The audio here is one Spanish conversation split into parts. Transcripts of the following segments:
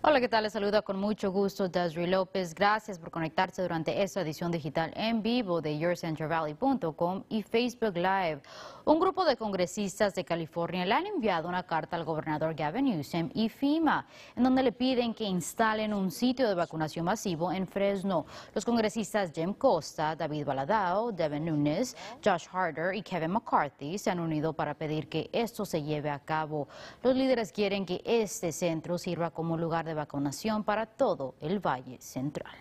Hola, ¿qué tal? Les saluda con mucho gusto Desiree López. Gracias por conectarse durante esta edición digital en vivo de YourCentralValley.com y Facebook Live. Un grupo de congresistas de California le han enviado una carta al gobernador Gavin Newsom y FEMA, en donde le piden que instalen un sitio de vacunación masivo en Fresno. Los congresistas Jim Costa, David Valadao, Devin Nunes, Josh Harder y Kevin McCarthy se han unido para pedir que esto se lleve a cabo. Los líderes quieren que este centro sirva como lugar de vacunación para todo el Valle Central.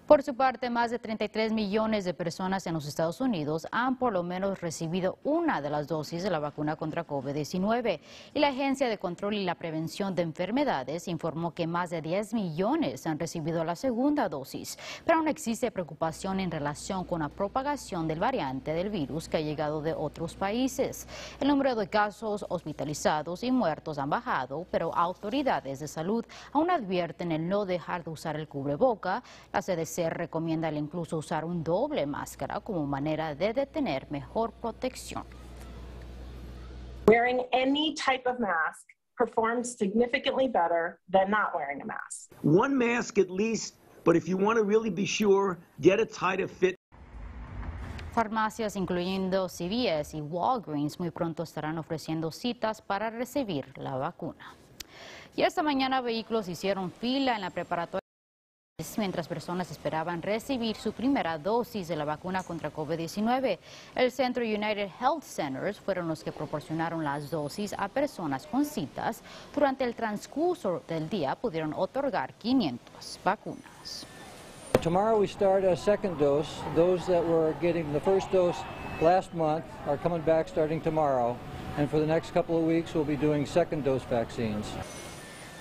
Por su parte, más de 33 millones de personas en los Estados Unidos han por lo menos recibido una de las dosis de la vacuna contra COVID-19 y la Agencia de Control y la Prevención de Enfermedades informó que más de 10 millones han recibido la segunda dosis, pero aún existe preocupación en relación con la propagación del variante del virus que ha llegado de otros países. El número de casos hospitalizados y muertos han bajado, pero autoridades de salud aún advierten el no dejar de usar el cubreboca. La CDC recomienda incluso usar un doble máscara como manera de detener mejor protección. Wearing any type of mask performs significantly better than not wearing a mask. One mask at least, but if you want to really be sure, get a tighter fit. Farmacias, incluyendo CVS y Walgreens, muy pronto estarán ofreciendo citas para recibir la vacuna. Y esta mañana vehículos hicieron fila en la preparatoria mientras personas esperaban recibir su primera dosis de la vacuna contra COVID-19. El centro United Health Centers fueron los que proporcionaron las dosis a personas con citas. Durante el transcurso del día pudieron otorgar 500 vacunas. Tomorrow we start a second dose. Those that were getting the first dose last month are coming back starting tomorrow. And for the next couple of weeks we'll be doing second dose vaccines.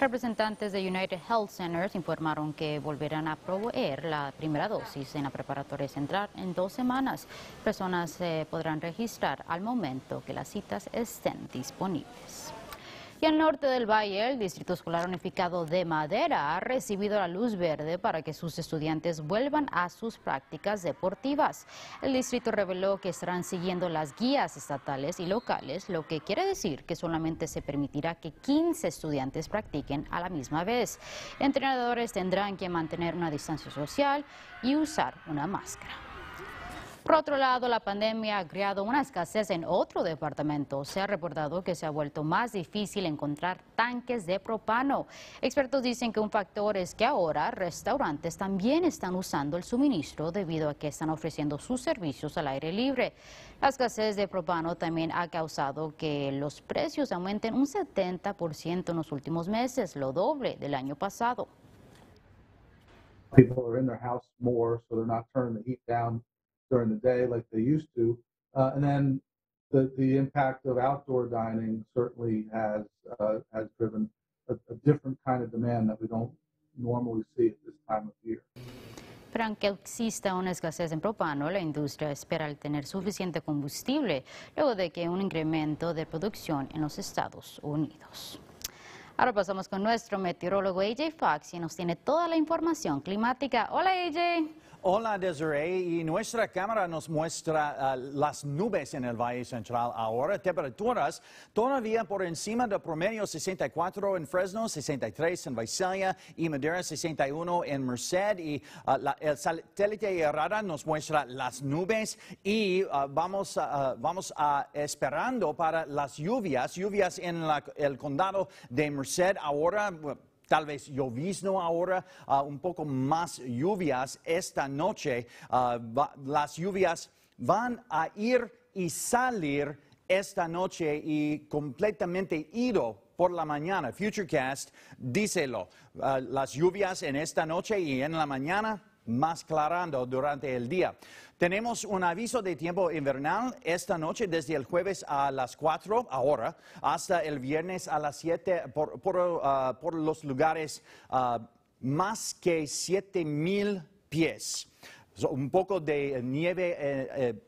Representantes de United Health Centers informaron que volverán a proveer la primera dosis en la preparatoria central en 2 semanas. Personas se podrán registrar al momento que las citas estén disponibles. Y al norte del Valle, el Distrito Escolar Unificado de Madera ha recibido la luz verde para que sus estudiantes vuelvan a sus prácticas deportivas. El distrito reveló que estarán siguiendo las guías estatales y locales, lo que quiere decir que solamente se permitirá que 15 estudiantes practiquen a la misma vez. Entrenadores tendrán que mantener una distancia social y usar una máscara. Por otro lado, la pandemia ha creado una escasez en otro departamento. Se ha reportado que se ha vuelto más difícil encontrar tanques de propano. Expertos dicen que un factor es que ahora restaurantes también están usando el suministro debido a que están ofreciendo sus servicios al aire libre. La escasez de propano también ha causado que los precios aumenten un 70% en los últimos meses, lo doble del año pasado. People are in their house more, so they're not turning the heat down during the day like they used to. And then the impact of outdoor dining certainly has driven a different kind of demand that we don't normally see at this time of year. Pero aunque exista una escasez en propano, la industria espera el tener suficiente combustible luego de que un incremento de producción en los Estados Unidos. Ahora pasamos con nuestro meteorólogo AJ Fox, quien nos tiene toda la información climática. Hola AJ. Hola Desiree, y nuestra cámara nos muestra las nubes en el Valle Central ahora. Temperaturas todavía por encima del promedio, 64 en Fresno, 63 en Visalia y Madera, 61 en Merced. Y el satélite radar nos muestra las nubes y vamos esperando para las lluvias en el condado de Merced ahora. Tal vez llovizno ahora, un poco más lluvias esta noche. Las lluvias van a ir y salir esta noche y completamente ido por la mañana. Futurecast, díselo. Las lluvias en esta noche y en la mañana más clarando durante el día. Tenemos un aviso de tiempo invernal esta noche desde el jueves a las 4 ahora hasta el viernes a las 7 por los lugares más que 7,000 pies. Un poco de nieve,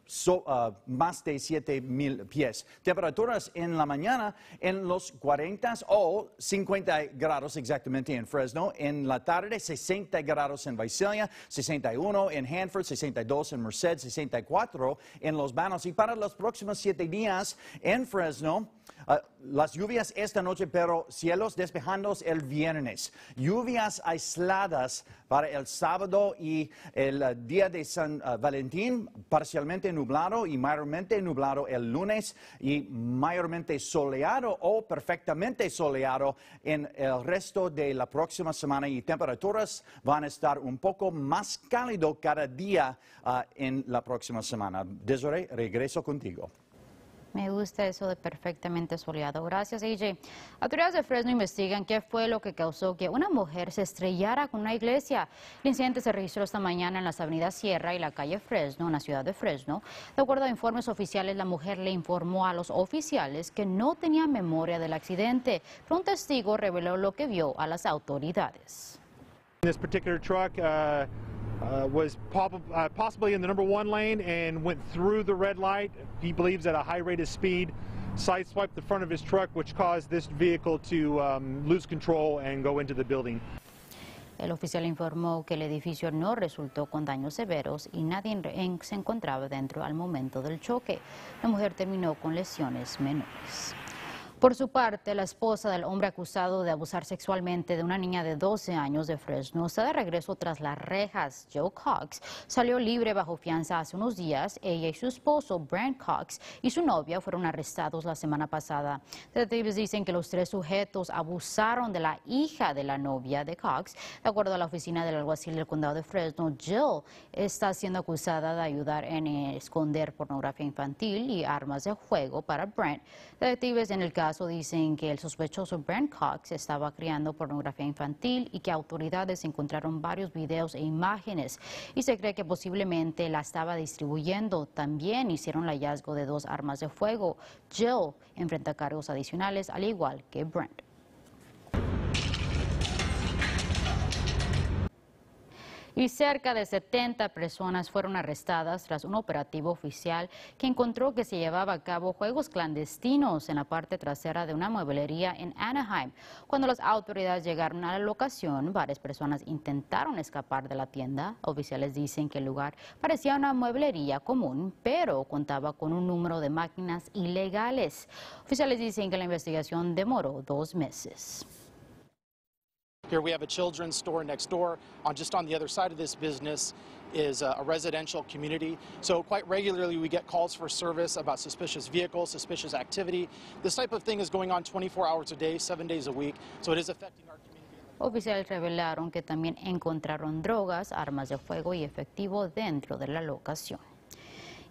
más de 7,000 pies. Temperaturas en la mañana en los 40 o 50 grados exactamente en Fresno. En la tarde 60 grados en Visalia, 61 en Hanford, 62 en Merced, 64 en Los Banos. Y para los próximos 7 días en Fresno, Las lluvias esta noche, pero cielos despejados el viernes. Lluvias aisladas para el sábado y el día de San Valentín, parcialmente nublado y mayormente nublado el lunes y mayormente soleado o perfectamente soleado en el resto de la próxima semana y temperaturas van a estar un poco más cálido cada día en la próxima semana. Desiree, regreso contigo. Me gusta eso de perfectamente soleado. Gracias, AJ. Autoridades de Fresno investigan qué fue lo que causó que una mujer se estrellara con una iglesia. El incidente se registró esta mañana en las avenidas Sierra y la calle Fresno, en la ciudad de Fresno. De acuerdo a informes oficiales, la mujer le informó a los oficiales que no tenía memoria del accidente, pero un testigo reveló lo que vio a las autoridades. This particular truck was possibly in the number 1 lane and went through the red light. He believes at a high rate of speed, sideswiped the front of his truck, which caused this vehicle to lose control and go into the building. El oficial informó que el edificio no resultó con daños severos y nadie se encontraba dentro al momento del choque. La mujer terminó con lesiones menores. Por su parte, la esposa del hombre acusado de abusar sexualmente de una niña de 12 años de Fresno está de regreso tras las rejas. Joe Cox salió libre bajo fianza hace unos días. Ella y su esposo, Brent Cox, y su novia fueron arrestados la semana pasada. Detectives dicen que los 3 sujetos abusaron de la hija de la novia de Cox. De acuerdo a la oficina del alguacil del condado de Fresno, Jill está siendo acusada de ayudar en esconder pornografía infantil y armas de fuego para Brent. Detectives en el caso dicen que el sospechoso Brent Cox estaba creando pornografía infantil y que autoridades encontraron varios videos e imágenes y se cree que posiblemente la estaba distribuyendo. También hicieron el hallazgo de 2 armas de fuego. Jill enfrenta cargos adicionales al igual que Brent. Y cerca de 70 personas fueron arrestadas tras un operativo oficial que encontró que se llevaba a cabo juegos clandestinos en la parte trasera de una mueblería en Anaheim. Cuando las autoridades llegaron a la locación, varias personas intentaron escapar de la tienda. Oficiales dicen que el lugar parecía una mueblería común, pero contaba con un número de máquinas ilegales. Oficiales dicen que la investigación demoró 2 meses. Here we have a children's store next door. Just on the other side of this business is a residential community. So quite regularly we get calls for service about suspicious vehicles, suspicious activity. This type of thing is going on 24 hours a day, 7 days a week. So it is affecting our community. Oficiales revelaron que también encontraron drogas, armas de fuego y efectivo dentro de la locación.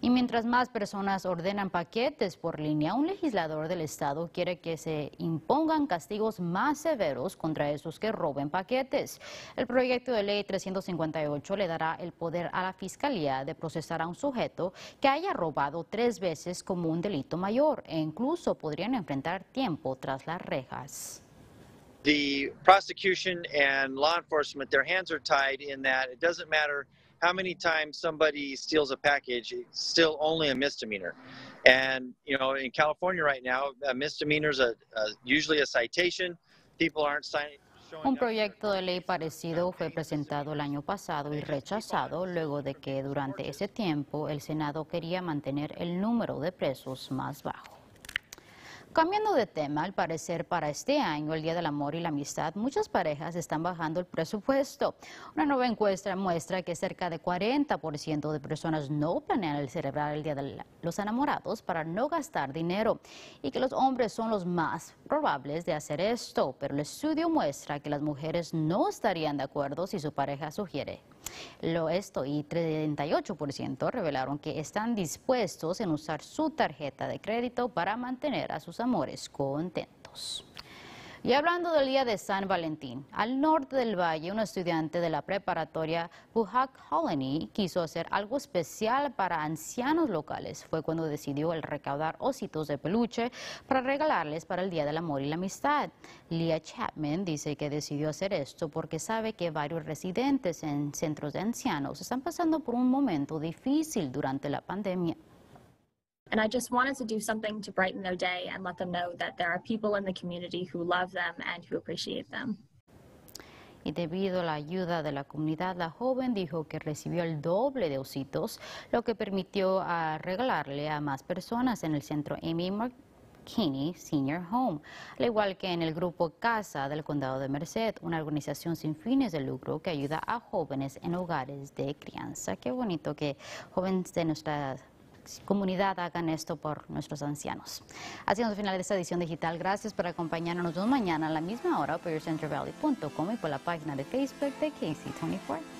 Y mientras más personas ordenan paquetes por línea, un legislador del estado quiere que se impongan castigos más severos contra esos que roben paquetes. El proyecto de ley 358 le dará el poder a la fiscalía de procesar a un sujeto que haya robado 3 veces como un delito mayor e incluso podrían enfrentar tiempo tras las rejas. The prosecution and law enforcement, their hands are tied in that it doesn't matter how many times somebody steals a package, it's still only a misdemeanor. And, you know, in California right now, a misdemeanor is usually a citation. People aren't signing. Un proyecto de ley parecido fue presentado el año pasado y rechazado luego de que durante ese tiempo el Senado quería mantener el número de presos más bajo. Cambiando de tema, al parecer para este año, el Día del Amor y la Amistad, muchas parejas están bajando el presupuesto. Una nueva encuesta muestra que cerca de 40% de personas no planean celebrar el Día de los Enamorados para no gastar dinero y que los hombres son los más probables de hacer esto. Pero el estudio muestra que las mujeres no estarían de acuerdo si su pareja sugiere esto y 38% revelaron que están dispuestos en usar su tarjeta de crédito para mantener a sus amores contentos. Y hablando del día de San Valentín, al norte del valle, un estudiante de la preparatoria Buhack Colony quiso hacer algo especial para ancianos locales. Fue cuando decidió el recaudar ositos de peluche para regalarles para el Día del Amor y la Amistad. Leah Chapman dice que decidió hacer esto porque sabe que varios residentes en centros de ancianos están pasando por un momento difícil durante la pandemia. And I just wanted to do something to brighten their day and let them know that there are people in the community who love them and who appreciate them. Y debido a la ayuda de la comunidad, la joven dijo que recibió el doble de ositos, lo que permitió regalarle a más personas en el centro Amy Kinney Senior Home, al igual que en el grupo Casa del Condado de Merced, una organización sin fines de lucro que ayuda a jóvenes en hogares de crianza. Qué bonito que jóvenes de nuestra comunidad hagan esto por nuestros ancianos. Así es el final de esta edición digital. Gracias por acompañarnos. Nos vemos mañana a la misma hora por centervalley.com y por la página de Facebook de KC24.